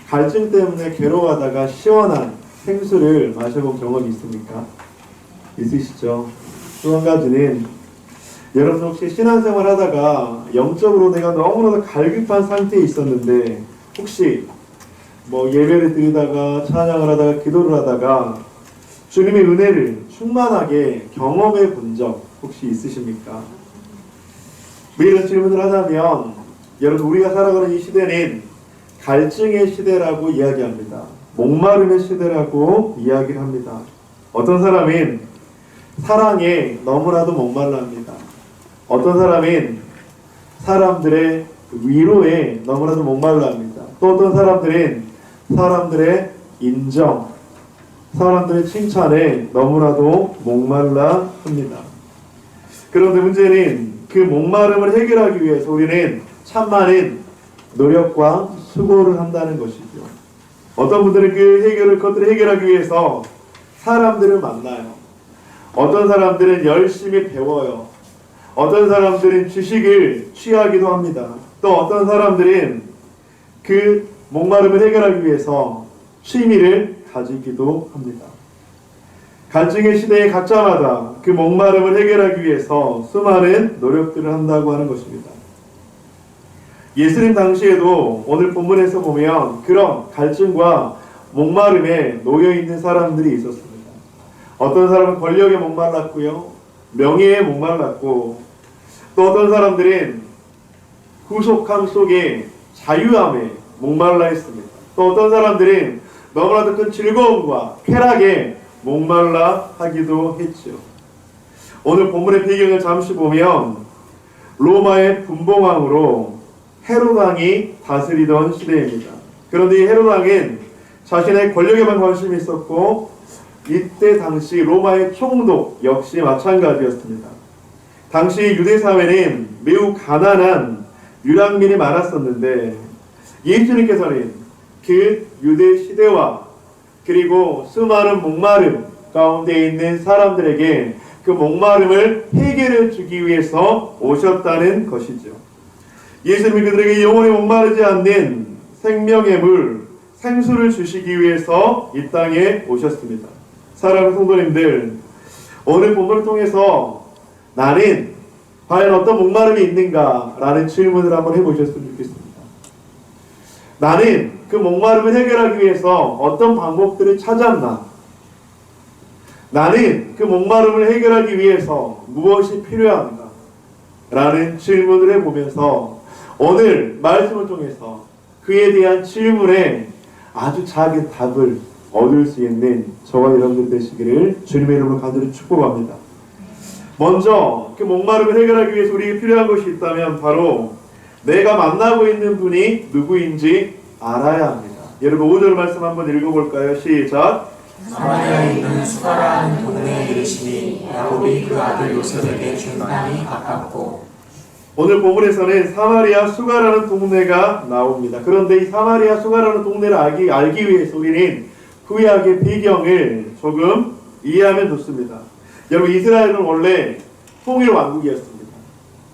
갈증 때문에 괴로워하다가 시원한 생수를 마셔본 경험이 있습니까? 있으시죠? 또 한 가지는 여러분 혹시 신앙생활 하다가 영적으로 내가 너무나도 갈급한 상태에 있었는데 혹시 예배를 드리다가 찬양을 하다가 기도를 하다가 주님의 은혜를 충만하게 경험해 본 적 혹시 있으십니까? 이런 질문을 하자면 여러분 우리가 살아가는 이 시대는 갈증의 시대라고 이야기합니다. 목마름의 시대라고 이야기를 합니다. 어떤 사람은 사랑에 너무나도 목말라합니다. 어떤 사람은 사람들의 위로에 너무나도 목말라합니다. 또 어떤 사람들은 사람들의 인정, 사람들의 칭찬에 너무나도 목말라합니다. 그런데 문제는 그 목마름을 해결하기 위해서 우리는 참 많은 노력과 수고를 한다는 것이죠. 어떤 분들은 그것들을 해결하기 위해서 사람들을 만나요. 어떤 사람들은 열심히 배워요. 어떤 사람들은 지식을 취하기도 합니다. 또 어떤 사람들은 그 목마름을 해결하기 위해서 취미를 가지기도 합니다. 갈증의 시대에 각자마다 그 목마름을 해결하기 위해서 수많은 노력들을 한다고 하는 것입니다. 예수님 당시에도 오늘 본문에서 보면 그런 갈증과 목마름에 놓여있는 사람들이 있었습니다. 어떤 사람은 권력에 목말랐고요, 명예에 목말랐고, 또 어떤 사람들은 구속함 속에 자유함에 목말라 했습니다. 또 어떤 사람들은 너무나도 큰 즐거움과 쾌락에 목말라 하기도 했죠. 오늘 본문의 배경을 잠시 보면 로마의 분봉왕으로 헤롯 왕이 다스리던 시대입니다. 그런데 이 헤롯 왕은 자신의 권력에만 관심이 있었고 이때 당시 로마의 총독 역시 마찬가지였습니다. 당시 유대 사회는 매우 가난한 유랑민이 많았었는데 예수님께서는 그 유대 시대와 그리고 수많은 목마름 가운데 있는 사람들에게 그 목마름을 해결해 주기 위해서 오셨다는 것이죠. 예수님이 그들에게 영원히 목마르지 않는 생명의 물, 생수를 주시기 위해서 이 땅에 오셨습니다. 사랑하는 성도님들, 오늘 본문을 통해서 나는 과연 어떤 목마름이 있는가? 라는 질문을 한번 해보셨으면 좋겠습니다. 나는 그 목마름을 해결하기 위해서 어떤 방법들을 찾았나? 나는 그 목마름을 해결하기 위해서 무엇이 필요한가? 라는 질문을 해보면서 오늘 말씀을 통해서 그에 대한 질문에 아주 작은 답을 얻을 수 있는 저와 여러분들 되시기를 주님의 이름으로 간절히 축복합니다. 먼저 그 목마름을 해결하기 위해서 우리에게 필요한 것이 있다면 바로 내가 만나고 있는 분이 누구인지 알아야 합니다. 여러분 5절 말씀 한번 읽어볼까요? 시작. 사마리아에 있는 수가라는 동네에 이르시니 야곱이 그 아들 요셉에게 준 땅이 가깝고. 오늘 본문에서는 사마리아 수가라는 동네가 나옵니다. 그런데 이 사마리아 수가라는 동네를 알기 위해서 우리는 구약의 배경을 조금 이해하면 좋습니다. 여러분 이스라엘은 원래 통일 왕국이었습니다.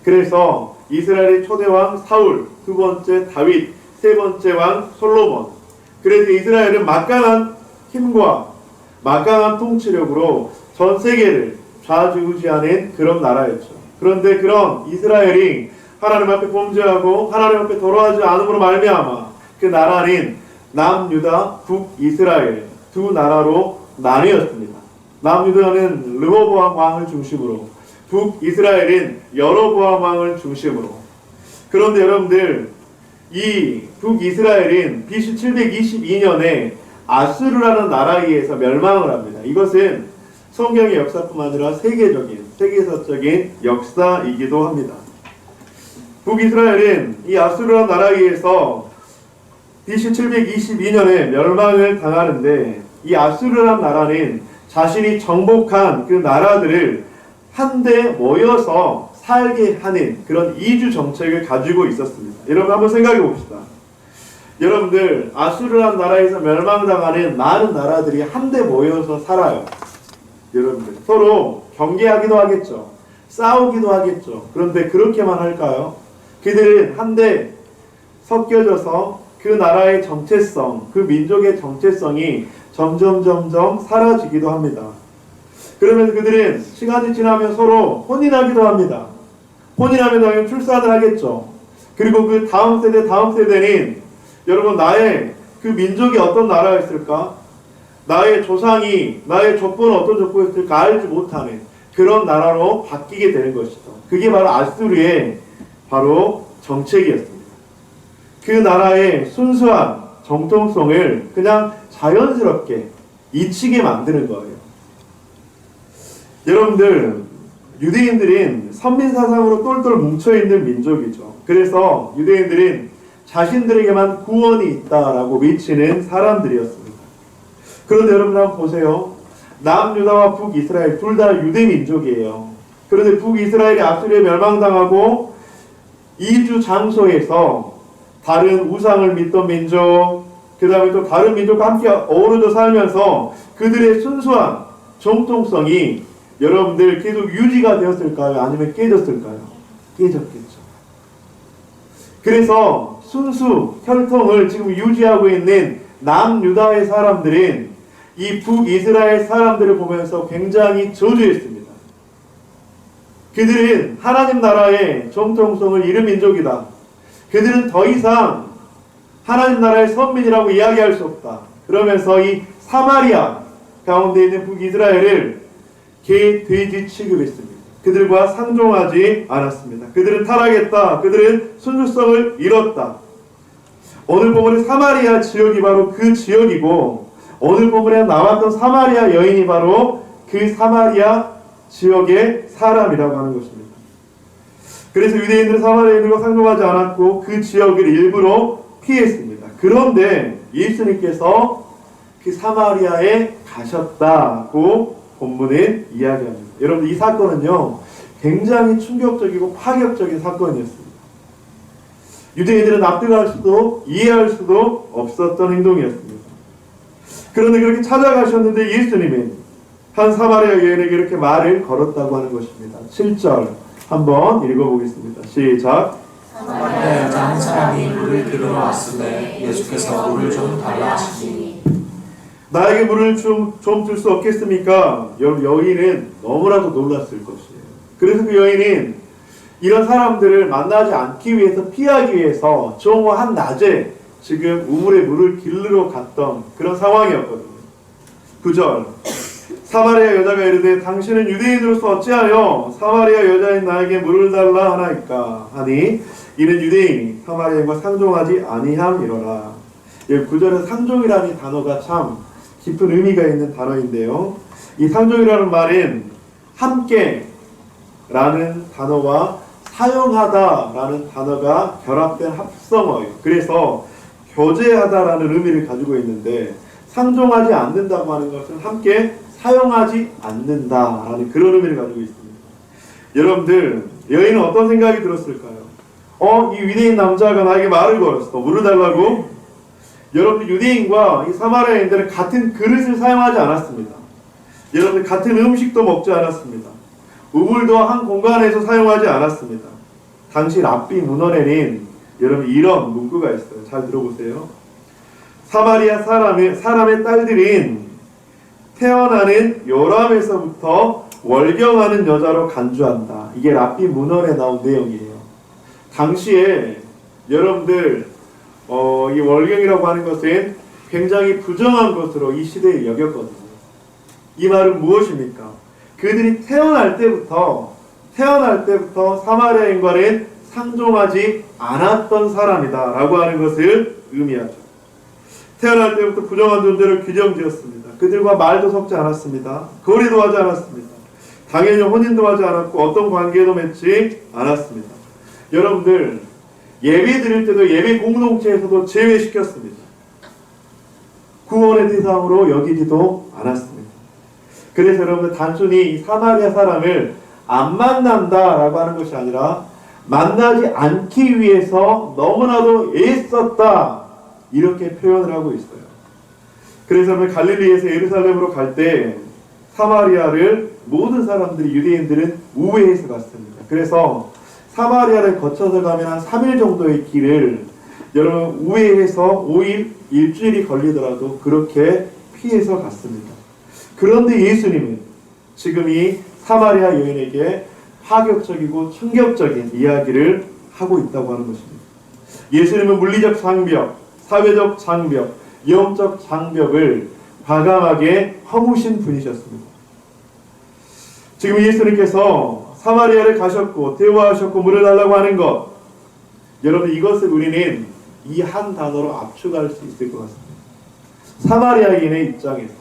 그래서 이스라엘의 초대왕 사울, 두 번째 다윗, 세 번째 왕 솔로몬. 그래서 이스라엘은 막강한 힘과 막강한 통치력으로 전 세계를 좌지우지하는 그런 나라였죠. 그런데 그런 이스라엘이 하나님 앞에 범죄하고 하나님 앞에 돌아가지 않음으로 말미암아 그 나라는 남유다, 북이스라엘 두 나라로 나뉘었습니다. 남유다는 르호보암 왕을 중심으로, 북이스라엘은 여로보암 왕을 중심으로. 그런데 여러분들 이 북이스라엘은 BC 722년에 아수르라는 나라에 의해서 멸망을 합니다. 이것은 성경의 역사뿐만 아니라 세계사적인 역사이기도 합니다. 북이스라엘은 이 아수르라는 나라에 의해서 BC 722년에 멸망을 당하는데 이 아수르라는 나라는 자신이 정복한 그 나라들을 한데 모여서 살게 하는 그런 이주 정책을 가지고 있었습니다. 여러분 한번 생각해 봅시다. 여러분들 아수르라는 나라에서 멸망당하는 많은 나라들이 한데 모여서 살아요. 여러분들 서로 경계하기도 하겠죠. 싸우기도 하겠죠. 그런데 그렇게만 할까요? 그들은 한데 섞여져서 그 나라의 정체성, 그 민족의 정체성이 점점 사라지기도 합니다. 그러면서 그들은 시간이 지나면 서로 혼인하기도 합니다. 혼인하면 당연히 출산을 하겠죠. 그리고 그 다음 세대는 여러분 나의 그 민족이 어떤 나라였을까? 나의 조상이 나의 족보는 어떤 족보였을까 알지 못하는 그런 나라로 바뀌게 되는 것이죠. 그게 바로 아수르의 바로 정책이었습니다. 그 나라의 순수한 정통성을 그냥 자연스럽게 잊히게 만드는 거예요. 여러분들, 유대인들은 선민사상으로 똘똘 뭉쳐있는 민족이죠. 그래서 유대인들은 자신들에게만 구원이 있다라고 외치는 사람들이었습니다. 그런데 여러분 한번 보세요. 남유다와 북이스라엘 둘 다 유대 민족이에요. 그런데 북이스라엘이 아수르에 멸망당하고 이주 장소에서 다른 우상을 믿던 민족, 그 다음에 또 다른 민족과 함께 어우러져 살면서 그들의 순수한 정통성이 여러분들 계속 유지가 되었을까요? 아니면 깨졌을까요? 깨졌겠죠. 그래서 순수 혈통을 지금 유지하고 있는 남유다의 사람들은 이 북이스라엘 사람들을 보면서 굉장히 저주했습니다. 그들은 하나님 나라의 정통성을 잃은 민족이다. 그들은 더 이상 하나님 나라의 선민이라고 이야기할 수 없다. 그러면서 이 사마리아 가운데 있는 북이스라엘을 개, 돼지 취급했습니다. 그들과 상종하지 않았습니다. 그들은 타락했다. 그들은 순수성을 잃었다. 오늘 본문의 사마리아 지역이 바로 그 지역이고, 오늘 본문에 나왔던 사마리아 여인이 바로 그 사마리아 지역의 사람이라고 하는 것입니다. 그래서 유대인들은 사마리아인들과 상종하지 않았고 그 지역을 일부러 피했습니다. 그런데 예수님께서 그 사마리아에 가셨다고 본문은 이야기합니다. 여러분, 이 사건은요 굉장히 충격적이고 파격적인 사건이었습니다. 유대인들은 납득할 수도 이해할 수도 없었던 행동이었습니다. 그런데 그렇게 찾아가셨는데 예수님은 한 사마리아 여인에게 이렇게 말을 걸었다고 하는 것입니다. 7절 한번 읽어보겠습니다. 시작. 사마리아 여자 한 사람이 물을 기르러 왔으되 예수께서 물을 좀 달라 하시니 나에게 물을 좀 줄 수 없겠습니까? 여인은 너무나도 놀랐을 것이에요. 그래서 그 여인은 이런 사람들을 만나지 않기 위해서 피하기 위해서 정오 한낮에 지금 우물에 물을 기르러 갔던 그런 상황이었거든요. 9절 사마리아 여자가 이르되 당신은 유대인으로서 어찌하여 사마리아 여자인 나에게 물을 달라 하나이까 하니 이는 유대인이 사마리아인과 상종하지 아니함이로라. 9절에 상종이라는 단어가 참 깊은 의미가 있는 단어인데요. 이 상종이라는 말은 함께 라는 단어와 사용하다 라는 단어가 결합된 합성어예요. 그래서 교제하다라는 의미를 가지고 있는데 상종하지 않는다고 하는 것은 함께 사용하지 않는다라는 그런 의미를 가지고 있습니다. 여러분들, 여인은 어떤 생각이 들었을까요? 이 유대인 남자가 나에게 말을 걸었어. 물을 달라고? 여러분들, 유대인과 이 사마리아인들은 같은 그릇을 사용하지 않았습니다. 여러분들, 같은 음식도 먹지 않았습니다. 우물도 한 공간에서 사용하지 않았습니다. 당시 랍비 문헌에는 여러분 이런 문구가 있어요. 잘 들어보세요. 사마리아 사람의 딸들은 태어나는 요람에서부터 월경하는 여자로 간주한다. 이게 랍비 문헌에 나온 내용이에요. 당시에 여러분들 이 월경이라고 하는 것은 굉장히 부정한 것으로 이 시대에 여겼거든요. 이 말은 무엇입니까? 그들이 태어날 때부터 사마리아인과는 상종하지 않았던 사람이다 라고 하는 것을 의미하죠. 태어날 때부터 부정한 존재를 규정지었습니다. 그들과 말도 섞지 않았습니다. 거리도 하지 않았습니다. 당연히 혼인도 하지 않았고 어떤 관계도 맺지 않았습니다. 여러분들, 예배 드릴 때도 예배 공동체에서도 제외시켰습니다. 구원의 대상으로 여기지도 않았습니다. 그래서 여러분들, 단순히 이 사마리아 사람을 안 만난다라고 하는 것이 아니라 만나지 않기 위해서 너무나도 애썼다, 이렇게 표현을 하고 있어요. 그래서 갈릴리에서 예루살렘으로 갈 때 사마리아를 모든 사람들이, 유대인들은 우회해서 갔습니다. 그래서 사마리아를 거쳐서 가면 한 3일 정도의 길을 여러분 우회해서 5일, 일주일이 걸리더라도 그렇게 피해서 갔습니다. 그런데 예수님은 지금 이 사마리아 여인에게 파격적이고 충격적인 이야기를 하고 있다고 하는 것입니다. 예수님은 물리적 장벽, 사회적 장벽, 영적 장벽을 과감하게 허무신 분이셨습니다. 지금 예수님께서 사마리아를 가셨고 대화하셨고 물을 달라고 하는 것, 여러분 이것을 우리는 이 한 단어로 압축할 수 있을 것 같습니다. 사마리아인의 입장에서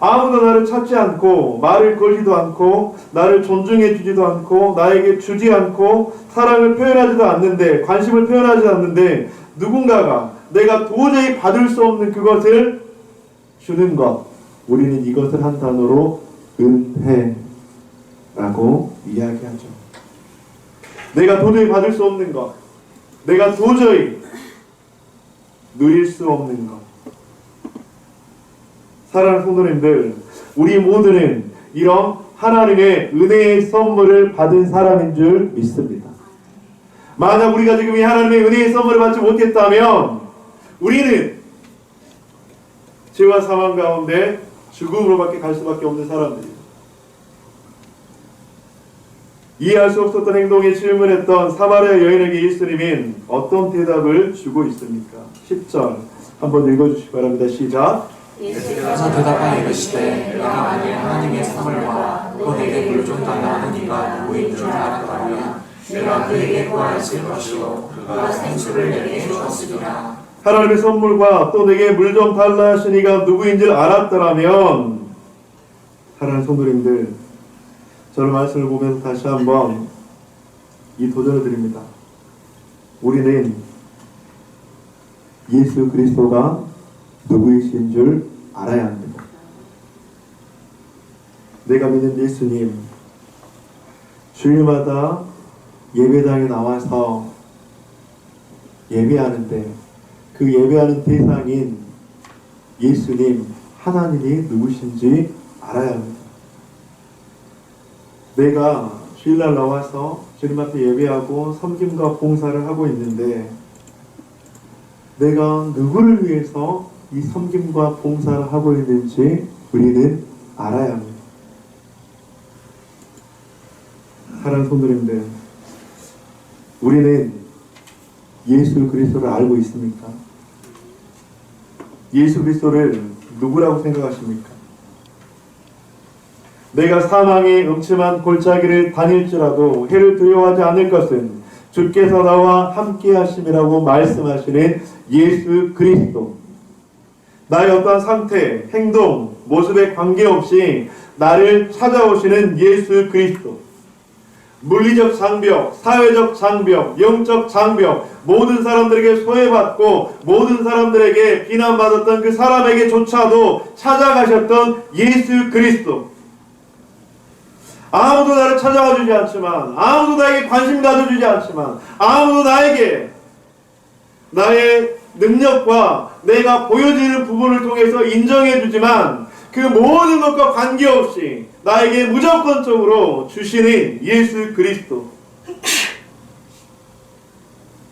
아무도 나를 찾지 않고 말을 걸지도 않고 나를 존중해 주지도 않고 나에게 주지 않고 사랑을 표현하지도 않는데, 관심을 표현하지 않는데 누군가가 내가 도저히 받을 수 없는 그것을 주는 것, 우리는 이것을 한 단어로 은혜라고 이야기하죠. 내가 도저히 받을 수 없는 것, 내가 도저히 누릴 수 없는 것. 사랑하는 성도님들, 우리 모두는 이런 하나님의 은혜의 선물을 받은 사람인 줄 믿습니다. 만약 우리가 지금 이 하나님의 은혜의 선물을 받지 못했다면 우리는 죄와 사망 가운데 죽음으로밖에 갈 수밖에 없는 사람들입니다. 이해할 수 없었던 행동에 질문했던 사마리아 여인에게 예수님은 어떤 대답을 주고 있습니까? 10절 한번 읽어주시기 바랍니다. 시작. 예수께서 대답하여 이르시되 내가 만일 하나님의 선물과 또 내게 물 좀 달라 하는 이가 누구인 줄 알았다면 내가 그에게 구하였을 것이요 그가 생수를 내게 주었으리라. 하나님의 선물과 또 내게 물 좀 달라 하신 이가 누구인 줄 알았더라면, 사랑하는 성도님들, 저는 말씀을 보면서 다시 한번 이 도전을 드립니다. 우리는 예수 그리스도가 누구이신 줄 알아야 합니다. 내가 믿는 예수님, 주일마다 예배당에 나와서 예배하는데 그 예배하는 대상인 예수님, 하나님이 누구신지 알아야 합니다. 내가 주일날 나와서 주님 앞에 예배하고 섬김과 봉사를 하고 있는데 내가 누구를 위해서 이 섬김과 봉사를 하고 있는지 우리는 알아야 합니다. 사랑하는 성도님들, 우리는 예수 그리스도를 알고 있습니까? 예수 그리스도를 누구라고 생각하십니까? 내가 사망의 음침한 골짜기를 다닐지라도 해를 두려워하지 않을 것은 주께서 나와 함께 하심이라고 말씀하시는 예수 그리스도. 나의 어떠한 상태, 행동, 모습에 관계없이 나를 찾아오시는 예수 그리스도. 물리적 장벽, 사회적 장벽, 영적 장벽, 모든 사람들에게 소외받고 모든 사람들에게 비난받았던 그 사람에게조차도 찾아가셨던 예수 그리스도. 아무도 나를 찾아와 주지 않지만, 아무도 나에게 관심 가져주지 않지만, 아무도 나에게 나의 능력과 내가 보여지는 부분을 통해서 인정해 주지만 그 모든 것과 관계없이 나에게 무조건적으로 주시는 예수 그리스도.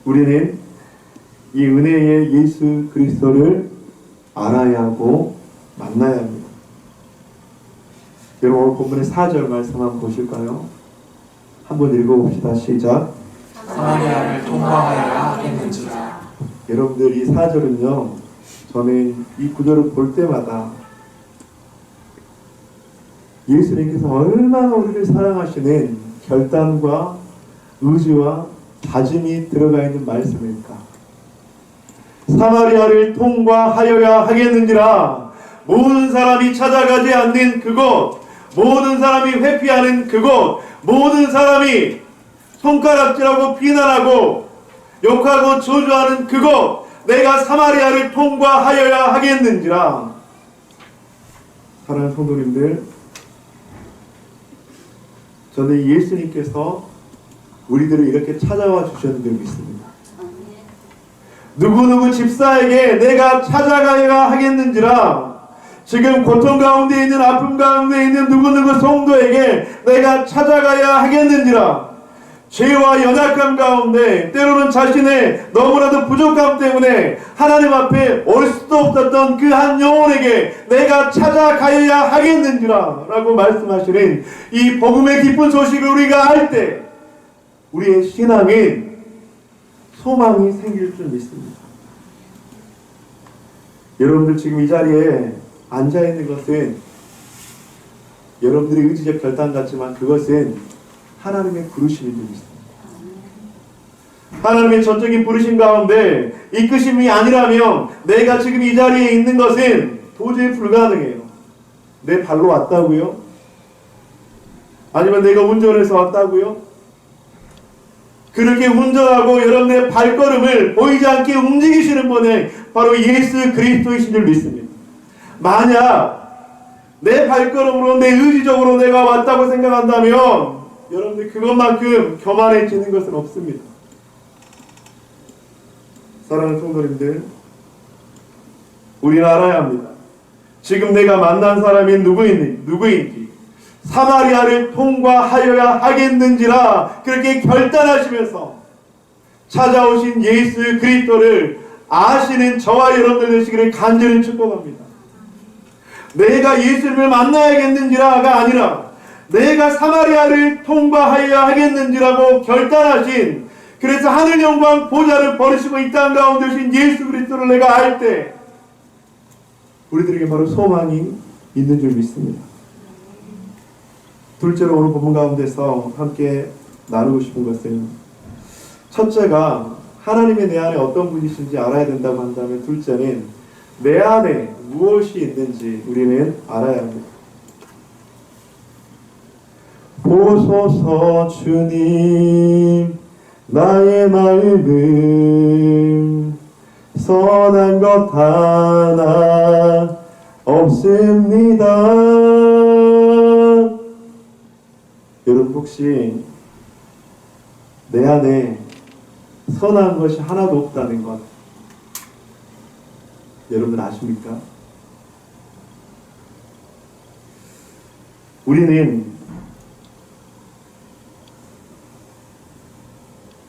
우리는 이 은혜의 예수 그리스도를 알아야 하고 만나야 합니다. 여러분, 오늘 본문의 4절 말씀 한번 보실까요? 한번 읽어봅시다. 시작. 사마리아를 통과하여야 하겠는지라. 여러분들, 이 4절은요, 저는 이 구절을 볼 때마다 예수님께서 얼마나 우리를 사랑하시는 결단과 의지와 다짐이 들어가 있는 말씀일까? 사마리아를 통과하여야 하겠는지라. 모든 사람이 찾아가지 않는 그곳, 모든 사람이 회피하는 그곳, 모든 사람이 손가락질하고 비난하고 욕하고 저주하는 그곳, 내가 사마리아를 통과하여야 하겠는지라. 사랑하는 성도님들, 저는 예수님께서 우리들을 이렇게 찾아와 주셨는 줄 믿습니다. 누구누구 집사에게 내가 찾아가야 하겠는지라. 지금 고통 가운데 있는, 아픔 가운데 있는 누구누구 성도에게 내가 찾아가야 하겠는지라. 죄와 연약함 가운데 때로는 자신의 너무나도 부족함 때문에 하나님 앞에 올 수도 없었던 그 한 영혼에게 내가 찾아가야 하겠는지라 라고 말씀하시는 이 복음의 기쁜 소식을 우리가 알 때 우리의 신앙인 소망이 생길 줄 믿습니다. 여러분들 지금 이 자리에 앉아있는 것은 여러분들의 의지적 결단 같지만 그것은 하나님의 부르심인 줄 믿습니다. 하나님의 전적인 부르심 가운데 이끄심이 아니라면 내가 지금 이 자리에 있는 것은 도저히 불가능해요. 내 발로 왔다고요? 아니면 내가 운전해서 왔다고요? 그렇게 운전하고 여러분의 발걸음을 보이지 않게 움직이시는 분이 바로 예수 그리스도이신 줄 믿습니다. 만약 내 발걸음으로 내 의지적으로 내가 왔다고 생각한다면 여러분들 그것만큼 교만해지는 것은 없습니다. 사랑하는 성도님들, 우리는 알아야 합니다. 지금 내가 만난 사람이 누구인지 사마리아를 통과하여야 하겠는지라 그렇게 결단하시면서 찾아오신 예수 그리스도를 아시는 저와 여러분들 되시기를 간절히 축복합니다. 내가 예수님을 만나야겠는지라가 아니라 내가 사마리아를 통과하여야 하겠는지라고 결단하신, 그래서 하늘 영광 보좌를 버리시고 이 땅 가운데 오신 예수 그리스도를 내가 알 때 우리들에게 바로 소망이 있는 줄 믿습니다. 둘째로 오늘 본문 가운데서 함께 나누고 싶은 것은, 첫째가 하나님이 내 안에 어떤 분이신지 알아야 된다고 한다면, 둘째는 내 안에 무엇이 있는지 우리는 알아야 합니다. 보소서 주님 나의 마음은 선한 것 하나 없습니다. 여러분 혹시 내 안에 선한 것이 하나도 없다는 것 여러분 아십니까? 우리는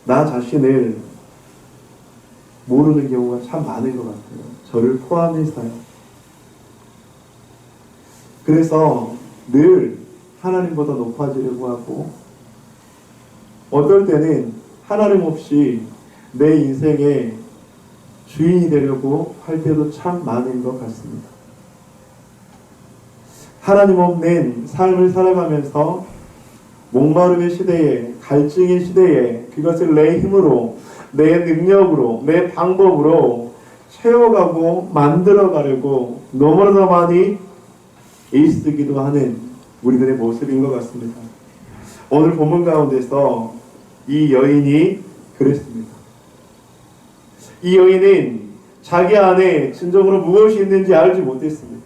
나 자신을 모르는 경우가 참 많은 것 같아요. 저를 포함해서요. 그래서 늘 하나님보다 높아지려고 하고, 어떨 때는 하나님 없이 내 인생의 주인이 되려고 할 때도 참 많은 것 같습니다. 하나님 없는 삶을 살아가면서 목마름의 시대에, 갈증의 시대에 그것을 내 힘으로, 내 능력으로, 내 방법으로 채워가고 만들어가려고 너무나 많이 애쓰기도 하는 우리들의 모습인 것 같습니다. 오늘 본문 가운데서 이 여인이 그랬습니다. 이 여인은 자기 안에 진정으로 무엇이 있는지 알지 못했습니다.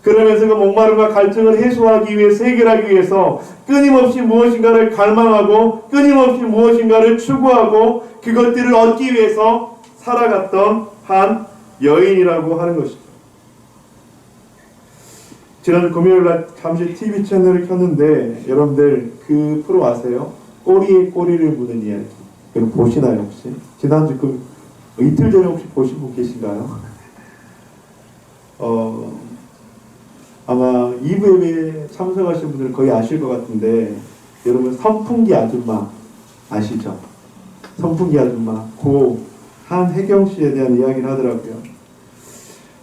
그러면서 그 목마름과 갈증을 해소하기 위해서, 해결하기 위해서 끊임없이 무엇인가를 갈망하고 끊임없이 무엇인가를 추구하고 그것들을 얻기 위해서 살아갔던 한 여인이라고 하는 것이죠. 지난주 금요일날 잠시 TV 채널을 켰는데 여러분들 그 프로 아세요? 꼬리에 꼬리를 무는 이야기. 여러분 보시나요 혹시? 지난주 이틀 전에 혹시 보신 분 계신가요? 아마 2부 예배에 참석하신 분들은 거의 아실 것 같은데, 여러분 선풍기 아줌마 아시죠? 선풍기 아줌마, 고 한혜경 씨에 대한 이야기를 하더라고요.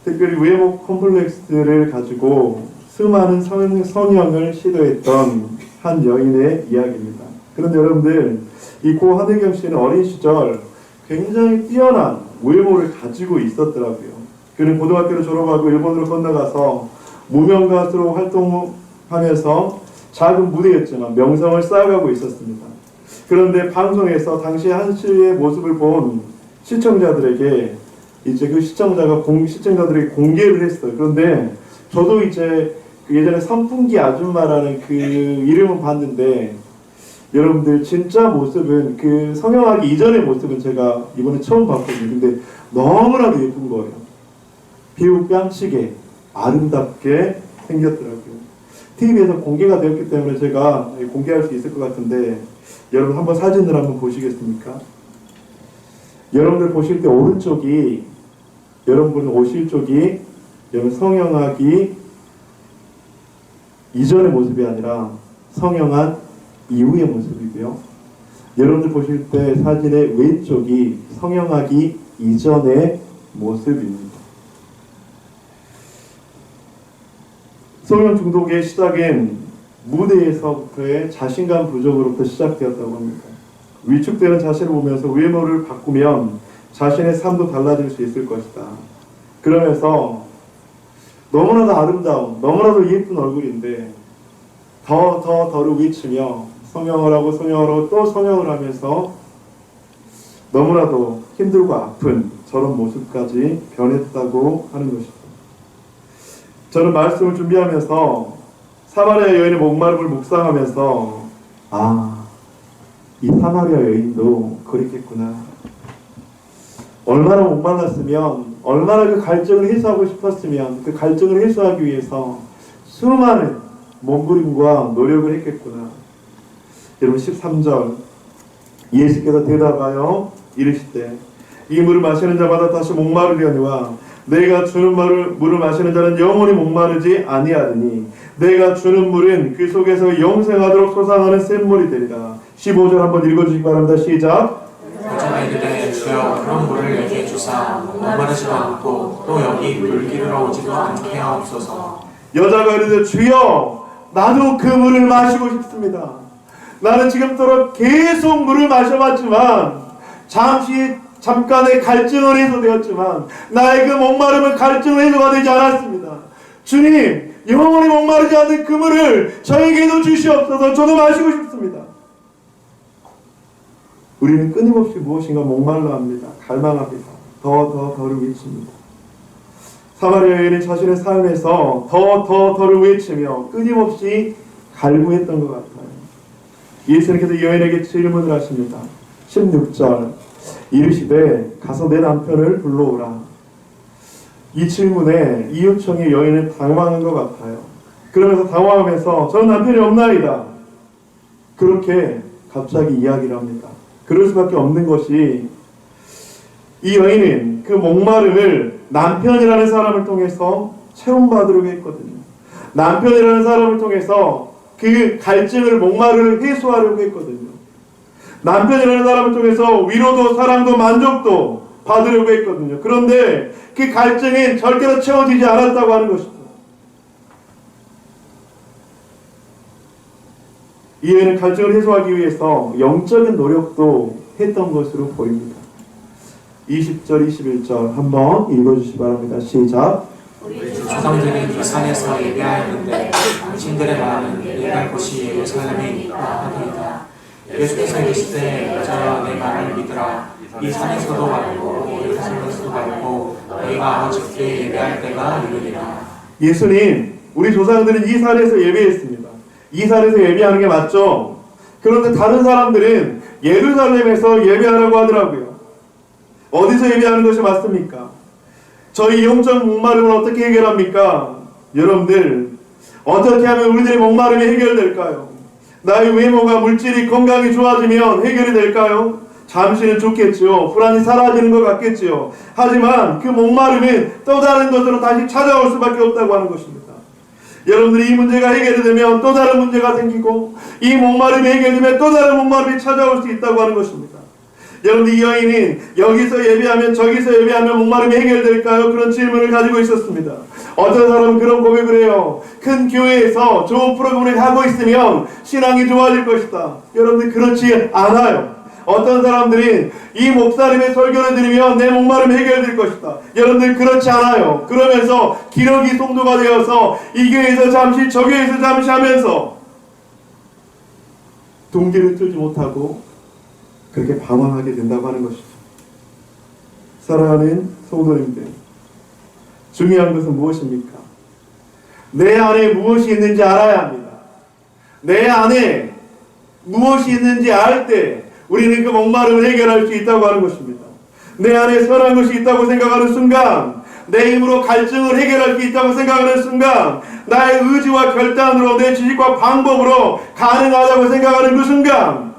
특별히 외모 컴플렉스를 가지고 수많은 성형을 시도했던 한 여인의 이야기입니다. 그런데 여러분들, 이 고 한혜경 씨는 어린 시절 굉장히 뛰어난 외모를 가지고 있었더라고요. 그는 고등학교를 졸업하고 일본으로 건너가서 무명 가수로 활동하면서 작은 무대였지만 명성을 쌓아가고 있었습니다. 그런데 방송에서 당시 한 씨의 모습을 본 시청자들에게 이제 그 시청자들에게 공개를 했어요. 그런데 저도 이제 그 예전에 선풍기 아줌마라는 그 이름을 봤는데, 여러분들 진짜 모습은 그 성형하기 이전의 모습은 제가 이번에 처음 봤거든요. 근데 너무나도 예쁜 거예요. 비우 뺨치게 아름답게 생겼더라고요. TV에서 공개가 되었기 때문에 제가 공개할 수 있을 것 같은데, 여러분 한번 사진을 한번 보시겠습니까? 여러분들 보실 때 오른쪽이 여러분 오실 쪽이 여러분 성형하기 이전의 모습이 아니라 성형한 이후의 모습이고요. 여러분들 보실 때 사진의 왼쪽이 성형하기 이전의 모습입니다. 성형 중독의 시작은 무대에서부터의 자신감 부족으로부터 시작되었다고 합니다. 위축되는 자신을 보면서 외모를 바꾸면 자신의 삶도 달라질 수 있을 것이다. 그러면서 너무나도 아름다운, 너무나도 예쁜 얼굴인데 더를 외치며 성형을 하고 또 성형을 하면서 너무나도 힘들고 아픈 저런 모습까지 변했다고 하는 것입니다. 저는 말씀을 준비하면서 사마리아 여인의 목마름을 묵상하면서 이 사마리아 여인도 그랬겠구나. 얼마나 목말랐으면, 얼마나 그 갈증을 해소하고 싶었으면 그 갈증을 해소하기 위해서 수많은 몸부림과 노력을 했겠구나. 여러분 13절 예수께서 대답하여 이르시되 이 물을 마시는 자마다 다시 목마르려니와 내가 주는 물을 마시는 자는 영원히 목마르지 아니하리니 내가 주는 물은 그 속에서 영생하도록 솟아나는 샘물이 되리라. 15절 한번 읽어주시기 바랍니다. 시작. 여자가 이르되 주여 그런 물을 내게 주사 목마르지도 않고 또 여기 물 기르러 오지도 않게 하옵소서. 여자가 이르되 주여 나도 그 물을 마시고 싶습니다. 나는 지금처럼 계속 물을 마셔봤지만 잠깐의 갈증은 해소되었지만 나의 그 목마름은 갈증은 해소가 되지 않았습니다. 주님 영원히 목마르지 않는 그 물을 저에게도 주시옵소서. 저도 마시고 싶습니다. 우리는 끊임없이 무엇인가 목말라 합니다. 갈망합니다. 더를 외칩니다. 사마리아 여인은 자신의 삶에서 더를 외치며 끊임없이 갈구했던 것 같아요. 예수님께서 여인에게 질문을 하십니다. 16절 이르시되 가서 내 남편을 불러오라. 이 질문에 이 요청에 여인은 당황한 것 같아요. 그러면서 당황하면서 저는 남편이 없나이다. 그렇게 갑자기 이야기를 합니다. 그럴 수밖에 없는 것이 이 여인은 그 목마름을 남편이라는 사람을 통해서 체험받으려고 했거든요. 남편이라는 사람을 통해서 그 갈증을 목마름을 해소하려고 했거든요. 남편이라는 사람을 통해서 위로도 사랑도 만족도 받으려고 했거든요. 그런데 그 갈증은 절대로 채워지지 않았다고 하는 것입니다. 이 여인은 갈증을 해소하기 위해서 영적인 노력도 했던 것으로 보입니다. 20절, 21절 한번 읽어주시기 바랍니다. 시작. 조상들이 이 산에서 예배하였는데 당신들의 말은 예배할 곳이 예루살렘에 있다 하니이다. 예수께서 이르시되 여자여 내 말을 믿으라. 이 산에서도 말고 예루살렘에서도 말고 너희가 아버지께 예배할 때가 이르리라. 예수님, 우리 조상들은 이 산에서 예배했습니다. 이 산에서 예배하는 게 맞죠? 그런데 다른 사람들은 예루살렘에서 예배하라고 하더라고요. 어디서 예배하는 것이 맞습니까? 저희 영적 목마름을 어떻게 해결합니까? 여러분들 어떻게 하면 우리들의 목마름이 해결될까요? 나의 외모가 물질이 건강이 좋아지면 해결이 될까요? 잠시는 좋겠지요. 불안이 사라지는 것 같겠지요. 하지만 그 목마름은 또 다른 것으로 다시 찾아올 수밖에 없다고 하는 것입니다. 여러분들이 이 문제가 해결이 되면 또 다른 문제가 생기고 이 목마름이 해결되면 또 다른 목마름이 찾아올 수 있다고 하는 것입니다. 여러분들 이 여인이 여기서 예배하면 저기서 예배하면 목마름이 해결될까요? 그런 질문을 가지고 있었습니다. 어떤 사람은 그런 고백을 해요. 큰 교회에서 좋은 프로그램을 하고 있으면 신앙이 좋아질 것이다. 여러분들 그렇지 않아요. 어떤 사람들이 이 목사님의 설교를 들으면 내 목마름이 해결될 것이다. 여러분들 그렇지 않아요. 그러면서 기러기 성도가 되어서 이 교회에서 잠시 저 교회에서 잠시 하면서 동기를 틀지 못하고 그렇게 방황하게 된다고 하는 것이죠. 사랑하는 성도님들, 중요한 것은 무엇입니까? 내 안에 무엇이 있는지 알아야 합니다. 내 안에 무엇이 있는지 알 때 우리는 그 목마름을 해결할 수 있다고 하는 것입니다. 내 안에 선한 것이 있다고 생각하는 순간, 내 힘으로 갈증을 해결할 수 있다고 생각하는 순간, 나의 의지와 결단으로 내 지식과 방법으로 가능하다고 생각하는 그 순간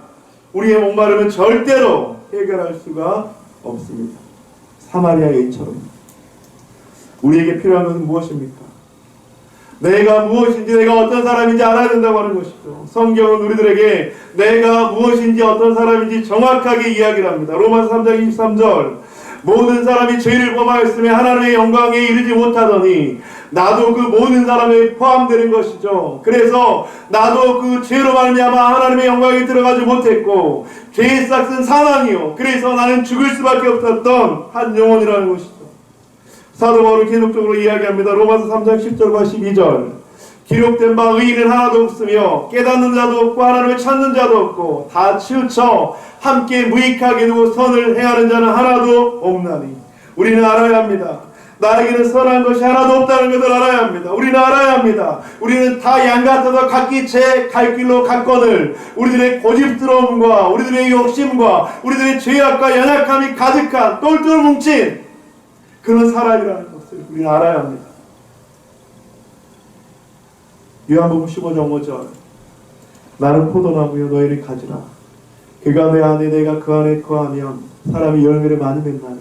우리의 목마름은 절대로 해결할 수가 없습니다. 사마리아 여인처럼. 우리에게 필요한 것은 무엇입니까? 내가 무엇인지, 내가 어떤 사람인지 알아야 된다고 하는 것이죠. 성경은 우리들에게 내가 무엇인지 어떤 사람인지 정확하게 이야기를 합니다. 로마서 3장 23절, 모든 사람이 죄를 범하였으며 하나님의 영광에 이르지 못하더니 나도 그 모든 사람에 포함되는 것이죠. 그래서 나도 그 죄로 말미암아 하나님의 영광에 들어가지 못했고 죄의 싹은 사망이요, 그래서 나는 죽을 수밖에 없었던 한 영혼이라는 것이죠. 사도 바울은 계속적으로 이야기합니다. 로마서 3장 10절과 12절, 기록된 바 의인은 하나도 없으며 깨닫는 자도 없고 하나님을 찾는 자도 없고 다 치우쳐 함께 무익하게 두고 선을 행하는 자는 하나도 없나니. 우리는 알아야 합니다. 나에게는 선한 것이 하나도 없다는 것을 알아야 합니다. 우리는 알아야 합니다. 우리는 다 양 같아서 각기 제 갈 길로 갔거늘 우리들의 고집스러움과 우리들의 욕심과 우리들의 죄악과 연약함이 가득한 똘똘 뭉친 그런 사람이라는 것을 우리는 알아야 합니다. 요한복음 15장 5절, 나는 포도나무여 너희를 가지라. 그가 내 안에 내가 그 안에 거하면 사람이 열매를 많이 맺나니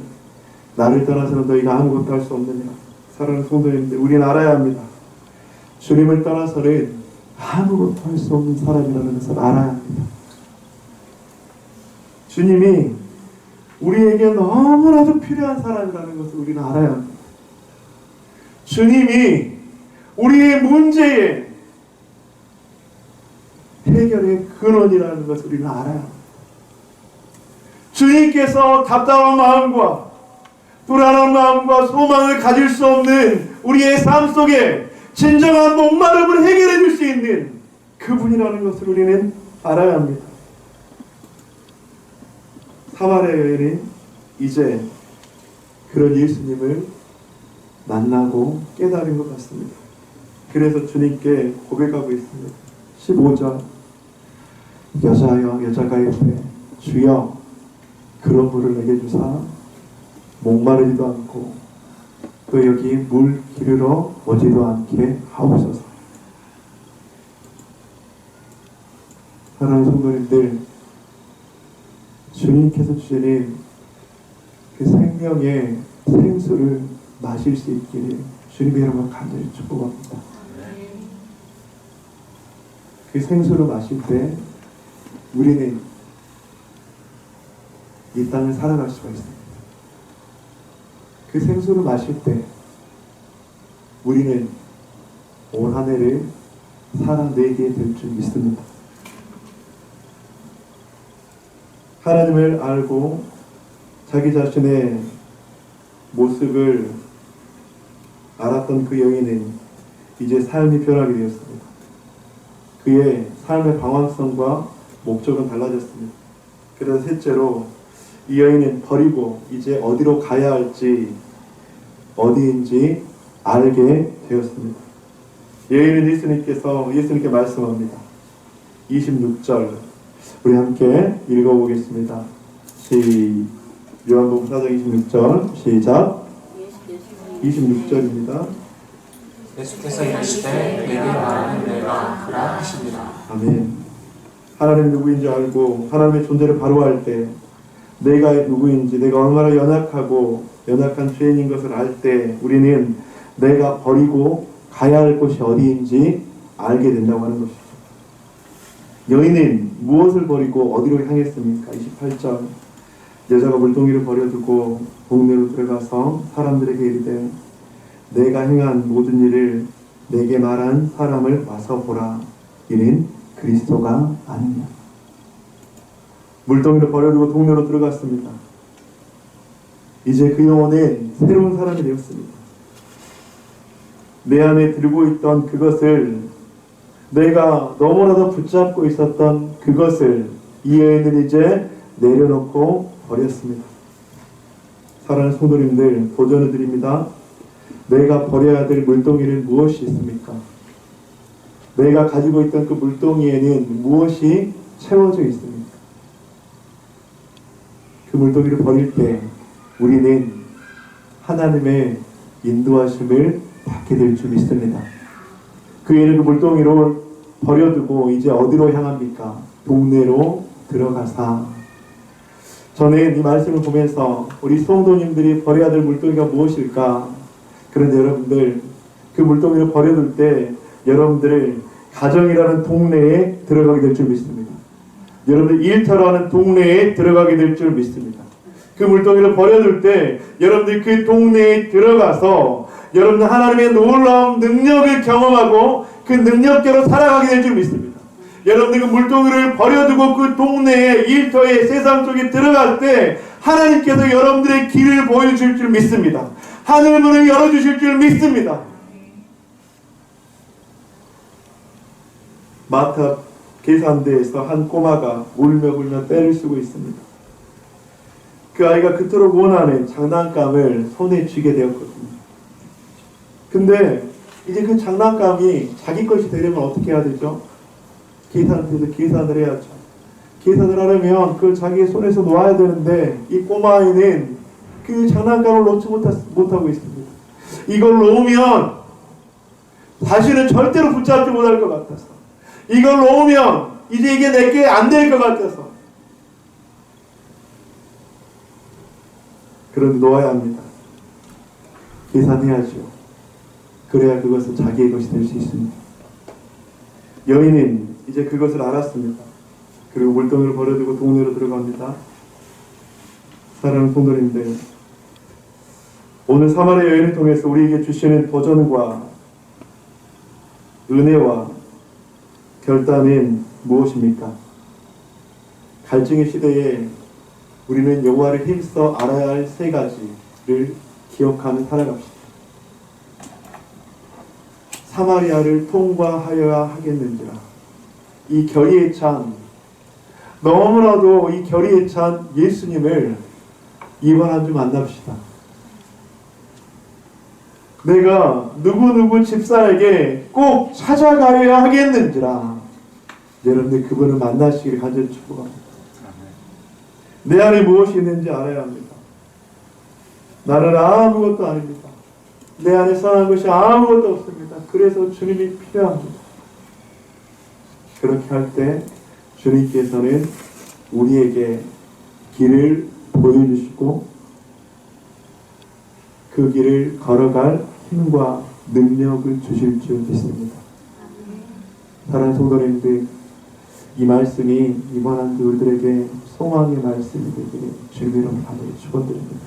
나를 떠나서는 너희가 아무것도 할 수 없느니라. 사랑하는 성도님들, 우리는 알아야 합니다. 주님을 떠나서는 아무것도 할 수 없는 사람이라는 것을 알아야 합니다. 주님이 우리에게 너무나도 필요한 사람이라는 것을 우리는 알아야 합니다. 주님이 우리의 문제의 해결의 근원이라는 것을 우리는 알아야 합니다. 주님께서 답답한 마음과 불안한 마음과 소망을 가질 수 없는 우리의 삶 속에 진정한 목마름을 해결해 줄 수 있는 그분이라는 것을 우리는 알아야 합니다. 사마리아 여인은 이제 그런 예수님을 만나고 깨달은 것 같습니다. 그래서 주님께 고백하고 있습니다. 15절, 여자여 여자가 이르되 주여 그런 물을 내게 주사 목마르지도 않고 또 여기 물 기르러 오지도 않게 하옵소서. 사랑하는 성도님들, 주님께서 주시는 그 생명의 생수를 마실 수 있기를 주님의 이름으로 간절히 축복합니다. 그 생수를 마실 때 우리는 이 땅을 살아갈 수가 있습니다. 그 생수를 마실 때 우리는 온 한 해를 살아내게 될 줄 믿습니다. 하나님을 알고 자기 자신의 모습을 알았던 그 여인은 이제 삶이 변하게 되었습니다. 그의 삶의 방향성과 목적은 달라졌습니다. 그래서 셋째로 이 여인은 버리고 이제 어디로 가야 할지 어디인지 알게 되었습니다. 여인은 예수님께 말씀합니다. 26절 우리 함께 읽어보겠습니다. 요한복음 4장 26절 시작. 26절입니다. 예수께서 이르시되 내게 말하는 내가 그라 하시니라. 아멘. 하나님이 누구인지 알고 하나님의 존재를 바로 알 때 내가 누구인지, 내가 얼마나 연약한 죄인인 것을 알 때 우리는 내가 버리고 가야 할 곳이 어디인지 알게 된다고 하는 것이죠. 여인은 무엇을 버리고 어디로 향했습니까? 28절, 여자가 물동이를 버려두고 동네로 들어가서 사람들에게 이르되 내가 행한 모든 일을 내게 말한 사람을 와서 보라. 이는 그리스도가 아니냐. 물동이를 버려두고 동네로 들어갔습니다. 이제 그 영혼은 새로운 사람이 되었습니다. 내 안에 들고 있던 그것을, 내가 너무나도 붙잡고 있었던 그것을 이 여인은 이제 내려놓고 버렸습니다. 사랑하는 성도님들, 도전을 드립니다. 내가 버려야 될 물동이는 무엇이 있습니까? 내가 가지고 있던 그 물동이에는 무엇이 채워져 있습니까? 그 물동이를 버릴 때 우리는 하나님의 인도하심을 받게 될 줄 믿습니다. 그 여인은 그 물동이로 버려두고 이제 어디로 향합니까? 동네로 들어가사. 저는 이 말씀을 보면서 우리 성도님들이 버려야 될 물동이가 무엇일까? 그런데 여러분들, 그 물동이를 버려둘 때 여러분들 가정이라는 동네에 들어가게 될 줄 믿습니다. 여러분들 일터라는 동네에 들어가게 될 줄 믿습니다. 그 물동이를 버려둘 때 여러분들 그 동네에 들어가서 여러분들 하나님의 놀라운 능력을 경험하고 그 능력대로 살아가게 될 줄 믿습니다. 여러분들 그 물동이를 버려두고 그 동네에 일터에 세상 속에 들어갈 때 하나님께서 여러분들의 길을 보여주실 줄 믿습니다. 하늘문을 열어주실 줄 믿습니다. 마트 계산대에서 한 꼬마가 울며 떼를 쓰고 있습니다. 그 아이가 그토록 원하는 장난감을 손에 쥐게 되었거든요. 근데 이제 그 장난감이 자기 것이 되려면 어떻게 해야 되죠? 계산대에서 계산을 해야죠. 계산을 하려면 그걸 자기 손에서 놓아야 되는데 이 꼬마아이는 그 장난감을 놓지 못하고 있습니다. 이걸 놓으면 다시는 절대로 붙잡지 못할 것 같아서, 이걸 놓으면 이제 이게 내게 안 될 것 같아서, 그런데 놓아야 합니다. 계산해야죠. 그래야 그것은 자기의 것이 될 수 있습니다. 여인은 이제 그것을 알았습니다. 그리고 물동이를 버려두고 동네로 들어갑니다. 사랑하는 성도님들, 오늘 사마리아 여인을 통해서 우리에게 주시는 도전과 은혜와 결단은 무엇입니까? 갈증의 시대에 우리는 여호와를 힘써 알아야 할 세 가지를 기억하며 살아갑시다. 사마리아를 통과하여야 하겠는지라. 이 결의에 찬, 너무나도 이 결의에 찬 예수님을 이번 한 주 만납시다. 내가 누구누구 집사에게 꼭 찾아가야 하겠는지라. 여러분들 그분을 만나시기를 간절히 축복합니다. 내 안에 무엇이 있는지 알아야 합니다. 나는 아무것도 아닙니다. 내 안에 선한 것이 아무것도 없습니다. 그래서 주님이 필요합니다. 그렇게 할 때 주님께서는 우리에게 길을 보여주시고 그 길을 걸어갈 힘과 능력을 주실 줄 믿습니다. 사랑하는 성도님들, 이 말씀이 이번 한 주 우리들에게 소망의 말씀이 되기를 주님으로 간절히 축원드립니다.